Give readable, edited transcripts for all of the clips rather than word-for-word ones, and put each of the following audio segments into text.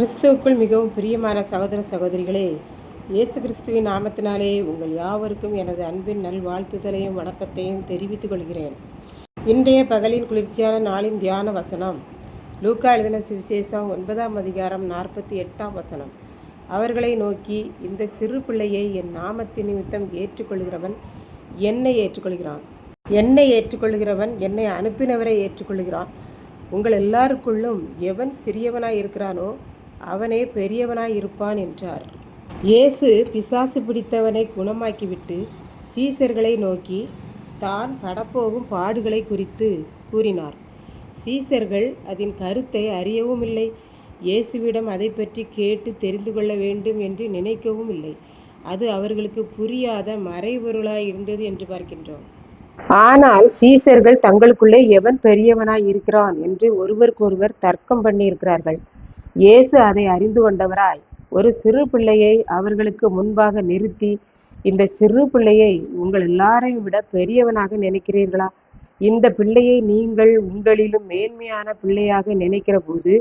கிறிஸ்துவுக்குள் மிகவும் பிரியமான சகோதர சகோதரிகளே, இயேசு கிறிஸ்துவின் நாமத்தினாலே உங்கள் யாவருக்கும் எனது அன்பின் நல்வாழ்த்துதலையும் வணக்கத்தையும் தெரிவித்துக் கொள்கிறேன். இன்றைய பகலின் குளிர்ச்சியான நாளின் தியான வசனம் லூக்கா எழுதின சுவிசேஷம் 9ஆம் அதிகாரம் 48ஆம் வசனம். அவர்களை நோக்கி, இந்த சிறு பிள்ளையை என் நாமத்தின் நிமித்தம் ஏற்றுக்கொள்கிறவன் என்னை ஏற்றுக்கொள்கிறான், என்னை ஏற்றுக்கொள்கிறவன் என்னை அனுப்பினவரை ஏற்றுக்கொள்கிறான். உங்கள் எல்லாருக்குள்ளும் எவன் சிறியவனாய் இருக்கிறானோ அவனே பெரியவனாய் இருப்பான் என்றார். இயேசு பிசாசு பிடித்தவனை குணமாக்கிவிட்டு சீசர்களை நோக்கி தான் படப்போகும் பாடுகளை குறித்து கூறினார். சீசர்கள் அதன் கருத்தை அறியவும் இல்லை, இயேசுவிடம் அதை பற்றி கேட்டு தெரிந்து கொள்ள வேண்டும் என்று நினைக்கவும் இல்லை. அது அவர்களுக்கு புரியாத மறைபொருளாய் இருந்தது என்று பார்க்கின்றோம். ஆனால் சீசர்கள் தங்களுக்குள்ளே எவன் பெரியவனாய் இருக்கிறான் என்று ஒருவருக்கொருவர் தர்க்கம் பண்ணியிருக்கிறார்கள். இயேசு அதை அறிந்து கொண்டவராய் ஒரு சிறு பிள்ளையை அவர்களுக்கு முன்பாக நிறுத்தி, இந்த சிறு பிள்ளையை உங்கள் எல்லாரையும் விட பெரியவனாக நினைக்கிறீர்களா? இந்த பிள்ளையை நீங்கள் உங்களிலும் மேன்மையான பிள்ளையாக நினைக்கிற போது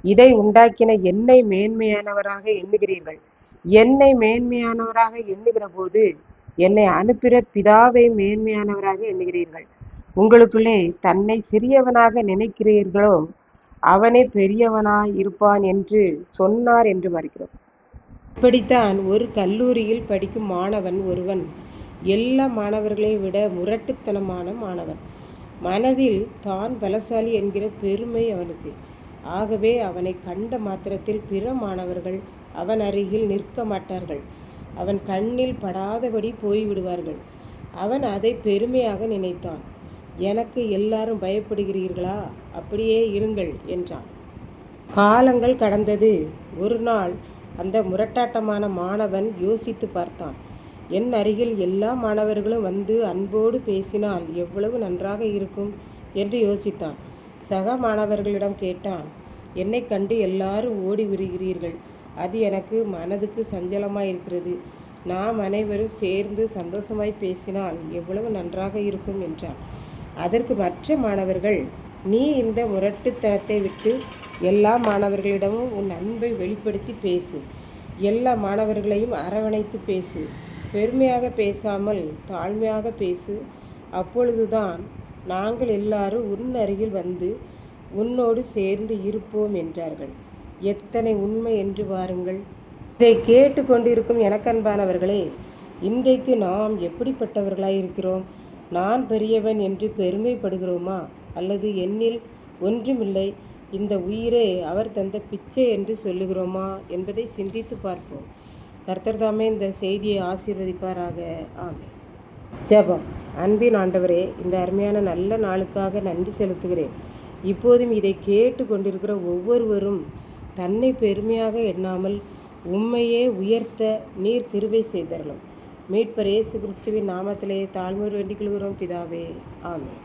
இதை உண்டாக்கின என்னை மேன்மையானவராக எண்ணுகிறீர்கள். என்னை மேன்மையானவராக எண்ணுகிற போது என்னை அனுப்புகிற பிதாவை மேன்மையானவராக எண்ணுகிறீர்கள். உங்களுக்குள்ளே தன்னை சிறியவனாக நினைக்கிறீர்களோ அவனே பெரியவனாய் இருப்பான் என்று சொன்னார் என்று பார்க்கிறோம். இப்படித்தான் ஒரு கல்லூரியில் படிக்கும் மாணவன் ஒருவன் எல்லா மாணவர்களை விட முரட்டுத்தனமான மாணவன். மனதில் தான் பலசாலி என்கிற பெருமை அவனுக்கு. ஆகவே அவனை கண்ட மாத்திரத்தில் பிற மாணவர்கள் அவன் அருகில் நிற்க மாட்டார்கள். அவன் கண்ணில் படாதபடி போய்விடுவார்கள். அவன் அதை பெருமையாக நினைத்தான். எனக்கு எல்லாரும் பயப்படுகிறீர்களா? அப்படியே இருங்கள் என்றான். காலங்கள் கடந்தது. ஒரு நாள் அந்த முரட்டாட்டமான மாணவன் யோசித்து பார்த்தான். என் அருகில் எல்லா மாணவர்களும் வந்து அன்போடு பேசினால் எவ்வளவு நன்றாக இருக்கும் என்று யோசித்தான். சக மாணவர்களிடம் கேட்டான். என்னை கண்டு எல்லாரும் ஓடி வருகிறீர்கள், அது எனக்கு மனதுக்கு சஞ்சலமாய் இருக்கிறது. நாம் அனைவரும் சேர்ந்து சந்தோஷமாய் பேசினால் எவ்வளவு நன்றாக இருக்கும் என்றான். அதற்கு மற்ற மாணவர்கள், நீ இந்த முரட்டுத்தனத்தை விட்டு எல்லா மாணவர்களிடமும் உன் அன்பை வெளிப்படுத்தி பேசு, எல்லா மாணவர்களையும் அரவணைத்து பேசு, பெருமையாக பேசாமல் தாழ்மையாக பேசு, அப்பொழுதுதான் நாங்கள் எல்லாரும் உன் அருகில் வந்து உன்னோடு சேர்ந்து இருப்போம் என்றார்கள். எத்தனை உண்மை என்று பாருங்கள். இதை கேட்டு கொண்டிருக்கும் எனக்கன்பானவர்களே, இன்றைக்கு நாம் எப்படிப்பட்டவர்களாய் இருக்கிறோம்? நான் பெரியவன் என்று பெருமைப்படுகிறோமா? அல்லது என்னில் ஒன்றுமில்லை, இந்த உயிரே அவர் தந்த பிச்சை என்று சொல்லுகிறோமா என்பதை சிந்தித்து பார்ப்போம். கர்த்தர் தாமே இந்த செய்தியை ஆசீர்வதிப்பாராக. ஆமென். ஜெபம். அன்பின் ஆண்டவரே, இந்த அருமையான நல்ல நாளுக்காக நன்றி செலுத்துகிறேன். இப்போதும் இதை கேட்டு கொண்டிருக்கிற ஒவ்வொருவரும் தன்னை பெருமையாக எண்ணாமல் உம்மையே உயர்த்த நீர் கிருபை செய்தரலும். மீட்பர் இயேசு கிறிஸ்துவின் நாமத்திலே தாழ்மையோடு வேண்டிக் கொள்கிறோம் பிதாவே. ஆமென்.